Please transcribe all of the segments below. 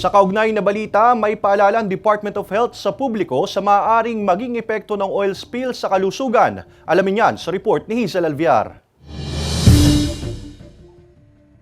Sa kaugnay na balita, may paalala ang Department of Health sa publiko sa maaaring maging epekto ng oil spill sa kalusugan. Alamin yan sa report ni Hazel Alviar.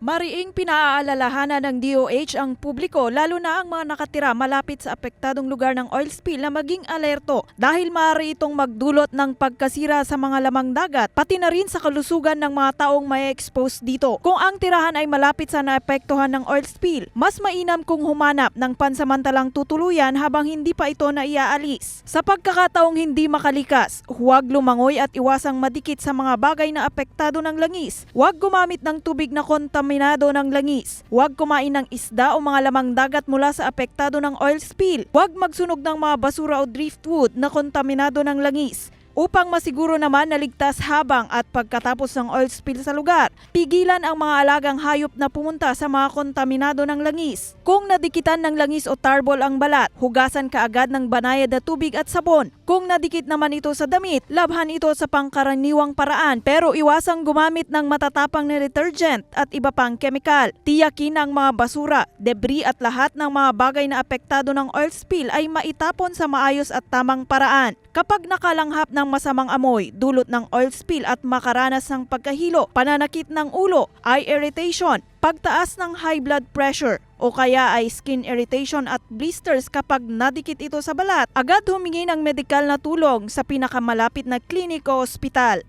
Mariing pinaaalalahanan ng DOH ang publiko lalo na ang mga nakatira malapit sa apektadong lugar ng oil spill na maging alerto dahil maaari itong magdulot ng pagkasira sa mga lamang dagat pati na rin sa kalusugan ng mga taong may expose dito. Kung ang tirahan ay malapit sa naapektuhan ng oil spill, mas mainam kung humanap ng pansamantalang tutuluyan habang hindi pa ito naiaalis. Sa pagkakataong hindi makalikas, huwag lumangoy at iwasang madikit sa mga bagay na apektado ng langis. Huwag gumamit ng tubig na kontaminado ng langis. Huwag kumain ng isda o mga lamang dagat mula sa apektado ng oil spill. Huwag magsunog ng mga basura o driftwood na kontaminado ng langis. Upang masiguro naman na ligtas habang at pagkatapos ng oil spill sa lugar, pigilan ang mga alagang hayop na pumunta sa mga kontaminado ng langis. Kung nadikitan ng langis o tarbol ang balat, hugasan kaagad ng banayad na tubig at sabon. Kung nadikit naman ito sa damit, labhan ito sa pangkaraniwang paraan pero iwasang gumamit ng matatapang na detergent at iba pang kemikal. Tiyakin ang mga basura, debris at lahat ng mga bagay na apektado ng oil spill ay maitapon sa maayos at tamang paraan. Kapag nakalanghap ng masamang amoy, dulot ng oil spill at makaranas ng pagkahilo, pananakit ng ulo, eye irritation, pagtaas ng high blood pressure, o kaya ay skin irritation at blisters kapag nadikit ito sa balat, agad humingi ng medikal na tulong sa pinakamalapit na klinik o ospital.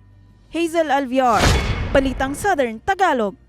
Hazel Alviar, Balitang Southern Tagalog.